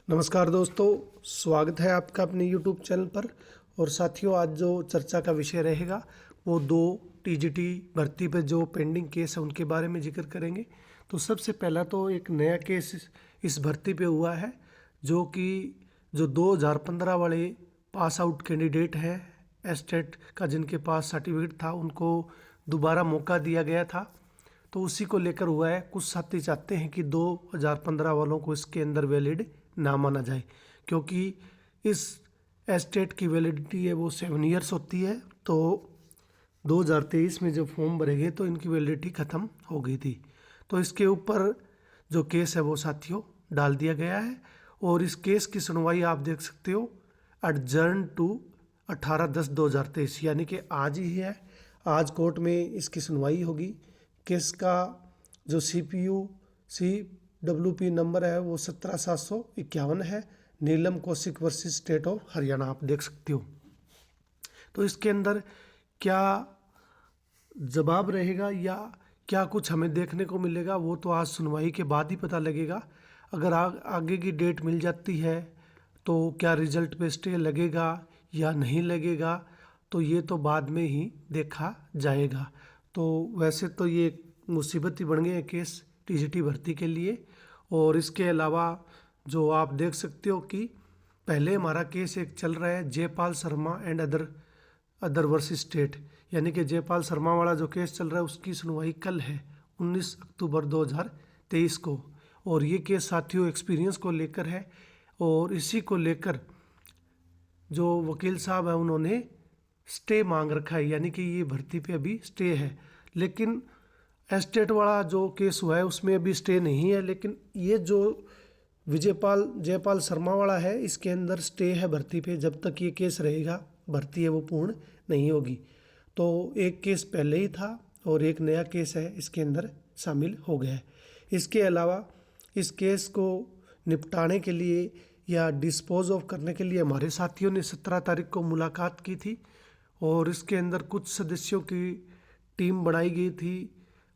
नमस्कार दोस्तों, स्वागत है आपका अपने YouTube चैनल पर। और साथियों, आज जो चर्चा का विषय रहेगा वो दो टीजीटी भर्ती पे जो पेंडिंग केस है उनके बारे में जिक्र करेंगे। तो सबसे पहला तो एक नया केस इस भर्ती पे हुआ है, जो 2015 वाले पास आउट कैंडिडेट हैं एस्टेट का, जिनके पास सर्टिफिकेट था, उनको दोबारा मौका दिया गया था। तो उसी को लेकर हुआ है। कुछ साथी चाहते हैं कि 2015 वालों को इसके अंदर वैलिड ना माना जाए, क्योंकि इस एस्टेट की वैलिडिटी है वो 7 ईयर्स होती है। तो 2023 में जब फॉर्म भरेंगे तो इनकी वैलिडिटी ख़त्म हो गई थी। तो इसके ऊपर जो केस है वो साथियों डाल दिया गया है। और इस केस की सुनवाई आप देख सकते हो एडजर्न टू 18/10/2023, यानी कि आज ही है। आज कोर्ट में इसकी सुनवाई होगी। केस का जो CWP नंबर है वो 17751 है। Neelam Kaushik versus state of Haryana, आप देख सकते हो। तो इसके अंदर क्या जवाब रहेगा या क्या कुछ हमें देखने को मिलेगा वो तो आज सुनवाई के बाद ही पता लगेगा। अगर आगे की डेट मिल जाती है तो क्या रिजल्ट पे स्टे लगेगा या नहीं लगेगा, तो ये तो बाद में ही देखा जाएगा। तो वैसे तो ये मुसीबत ही बन गए केस टीजीटी भर्ती के लिए। और इसके अलावा जो आप देख सकते हो कि पहले हमारा केस एक चल रहा है Jaipal Sharma and other versus state, यानी कि जयपाल शर्मा वाला जो केस चल रहा है उसकी सुनवाई कल है 19 अक्टूबर 2023 को। और ये केस साथियों एक्सपीरियंस को लेकर है। और इसी को लेकर जो वकील साहब है उन्होंने स्टे मांग रखा है, यानी कि ये भर्ती पे अभी स्टे है। लेकिन एस्टेट वाला जो केस हुआ है उसमें अभी स्टे नहीं है, लेकिन ये जो जयपाल शर्मा वाला है इसके अंदर स्टे है भर्ती पे। जब तक ये केस रहेगा भर्ती है वो पूर्ण नहीं होगी। तो एक केस पहले ही था और एक नया केस है इसके अंदर शामिल हो गया है। इसके अलावा इस केस को निपटाने के लिए या डिस्पोज ऑफ करने के लिए हमारे साथियों ने 17 तारीख को मुलाकात की थी। और इसके अंदर कुछ सदस्यों की टीम बनाई गई थी,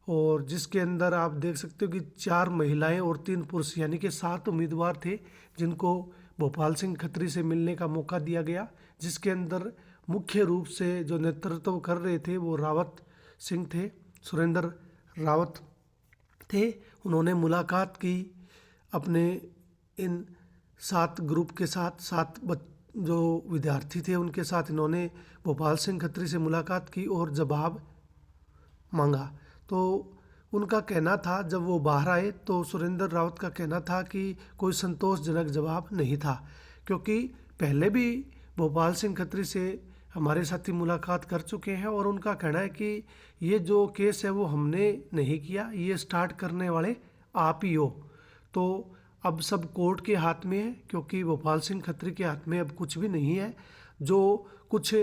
और जिसके अंदर आप देख सकते हो कि 4 महिलाएं और 3 पुरुष, यानी कि 7 उम्मीदवार थे जिनको भोपाल सिंह खत्री से मिलने का मौका दिया गया। जिसके अंदर मुख्य रूप से जो नेतृत्व कर रहे थे वो रावत सिंह थे, सुरेंद्र रावत थे। उन्होंने मुलाकात की अपने इन 7 ग्रुप के साथ, 7 जो विद्यार्थी थे उनके साथ इन्होंने भोपाल सिंह खत्री से मुलाकात की और जवाब मांगा। तो उनका कहना था, जब वो बाहर आए तो सुरेंद्र रावत का कहना था कि कोई संतोषजनक जवाब नहीं था, क्योंकि पहले भी भोपाल सिंह खत्री से हमारे साथी मुलाकात कर चुके हैं। और उनका कहना है कि ये जो केस है वो हमने नहीं किया, ये स्टार्ट करने वाले आप ही हो। तो अब सब कोर्ट के हाथ में है, क्योंकि भोपाल सिंह खत्री के हाथ में अब कुछ भी नहीं है। जो कुछ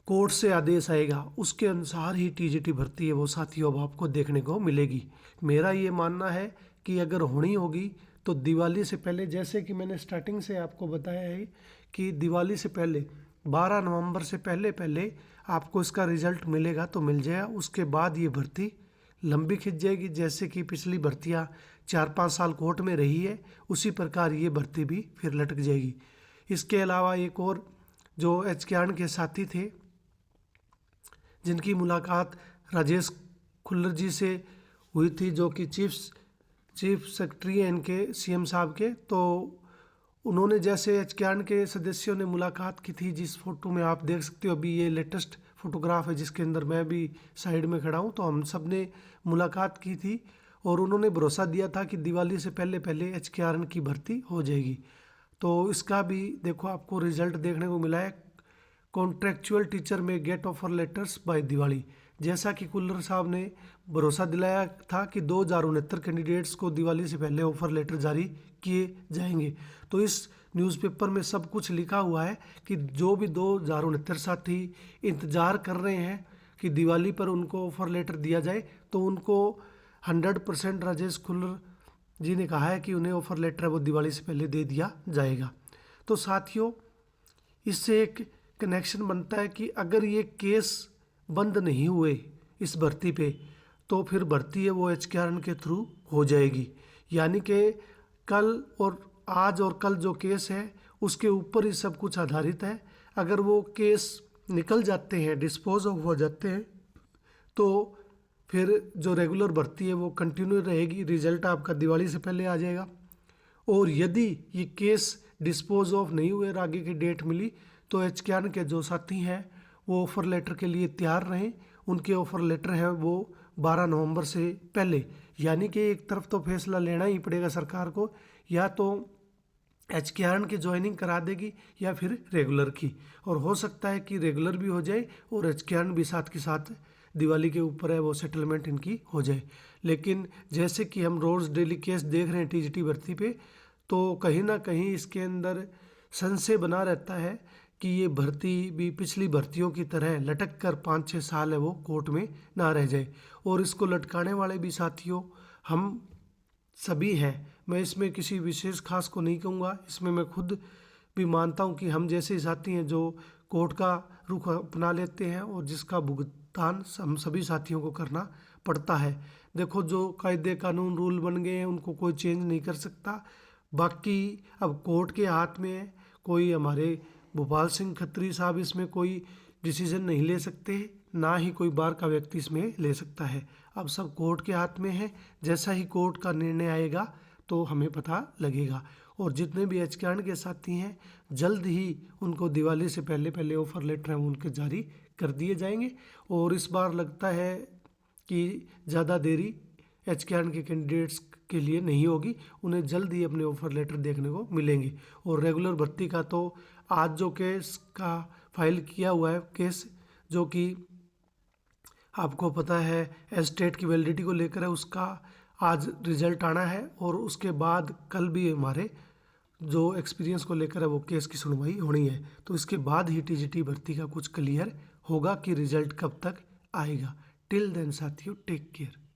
कोर्ट से आदेश आएगा उसके अनुसार ही टीजीटी भर्ती है वो साथियों अब आपको देखने को मिलेगी। मेरा ये मानना है कि अगर होनी होगी तो दिवाली से पहले, जैसे कि मैंने स्टार्टिंग से आपको बताया है कि दिवाली से पहले 12 नवंबर से पहले पहले आपको इसका रिजल्ट मिलेगा तो मिल जाएगा। उसके बाद ये भर्ती लंबी खिंच जाएगी। जैसे कि पिछली भर्तियाँ 4-5 साल कोर्ट में रही है, उसी प्रकार ये भर्ती भी फिर लटक जाएगी। इसके अलावा एक और जो एचकेआरन के साथी थे जिनकी मुलाकात राजेश खुल्लर जी से हुई थी, जो कि चीफ सेक्रेटरी हैं इनके सीएम साहब के, तो उन्होंने जैसे एचकेआरन के सदस्यों ने मुलाकात की थी, जिस फोटो में आप देख सकते हो अभी ये लेटेस्ट फोटोग्राफ है जिसके अंदर मैं भी साइड में खड़ा हूँ। तो हम सब ने मुलाकात की थी और उन्होंने भरोसा दिया था कि दिवाली से पहले पहले एचकेआरन की भर्ती हो जाएगी। तो इसका भी देखो आपको रिजल्ट देखने को मिला है। कॉन्ट्रेक्चुअल टीचर में get offer letters by Diwali, जैसा कि कुल्लर साहब ने भरोसा दिलाया था कि 2069 कैंडिडेट्स को दिवाली से पहले ऑफर लेटर जारी किए जाएंगे। तो इस न्यूज़पेपर में सब कुछ लिखा हुआ है कि जो भी 2069 साथी इंतज़ार कर रहे हैं कि दिवाली पर उनको ऑफर लेटर दिया जाए, तो उनको 100% राजेश खुल्लर जी ने कहा है कि उन्हें ऑफर लेटर है वो दिवाली से पहले दे दिया जाएगा। तो साथियों, इससे एक कनेक्शन बनता है कि अगर ये केस बंद नहीं हुए इस भर्ती पे, तो फिर भर्ती है वो एचकेआरएन के थ्रू हो जाएगी। यानी कि कल और आज और कल जो केस है उसके ऊपर ही सब कुछ आधारित है। अगर वो केस निकल जाते हैं, डिस्पोज ऑफ हो जाते हैं, तो फिर जो रेगुलर भर्ती है वो कंटिन्यू रहेगी, रिजल्ट आपका दिवाली से पहले आ जाएगा। और यदि ये केस डिस्पोज ऑफ नहीं हुए और आगे की डेट मिली तो एचकेआरएन के जो साथी हैं वो ऑफ़र लेटर के लिए तैयार रहें। उनके ऑफ़र लेटर हैं वो 12 नवंबर से पहले, यानी कि एक तरफ तो फैसला लेना ही पड़ेगा सरकार को, या तो एचकेआरएन की ज्वाइनिंग करा देगी या फिर रेगुलर की। और हो सकता है कि रेगुलर भी हो जाए और एचकेआरएन भी साथ के साथ दिवाली के ऊपर है वो सेटलमेंट इनकी हो जाए। लेकिन जैसे कि हम रोज़ डेली केस देख रहे हैं टीजीटी भर्ती पे, तो कहीं ना कहीं इसके अंदर संशय बना रहता है कि ये भर्ती भी पिछली भर्तियों की तरह लटक कर 5-6 साल है वो कोर्ट में ना रह जाए। और इसको लटकाने वाले भी साथियों हम सभी हैं, मैं इसमें किसी विशेष खास को नहीं कहूँगा, इसमें मैं खुद भी मानता हूँ कि हम जैसे साथी हैं जो कोर्ट का रुख अपना लेते हैं और जिसका भुगतान हम सभी साथियों को करना पड़ता है। देखो, जो कायदे कानून रूल बन गए हैं उनको कोई चेंज नहीं कर सकता। बाकी अब कोर्ट के हाथ में है, कोई हमारे भोपाल सिंह खत्री साहब इसमें कोई डिसीजन नहीं ले सकते, ना ही कोई बाहर का व्यक्ति इसमें ले सकता है। अब सब कोर्ट के हाथ में है, जैसा ही कोर्ट का निर्णय आएगा तो हमें पता लगेगा। और जितने भी एचकेआरएन के साथी हैं जल्द ही उनको दिवाली से पहले पहले ऑफ़र लेटर हैं उनके जारी कर दिए जाएंगे। और इस बार लगता है कि ज़्यादा देरी एचकेआरएन के कैंडिडेट्स के लिए नहीं होगी, उन्हें जल्द ही अपने ऑफ़र लेटर देखने को मिलेंगे। और रेगुलर भर्ती का तो आज जो केस का फाइल किया हुआ है केस, जो कि आपको पता है एस्टेट की वैलिडिटी को लेकर है, उसका आज रिजल्ट आना है। और उसके बाद कल भी हमारे जो एक्सपीरियंस को लेकर है वो केस की सुनवाई होनी है। तो इसके बाद ही टीजीटी भर्ती का कुछ क्लियर होगा कि रिजल्ट कब तक आएगा। टिल देन साथियों, टेक केयर।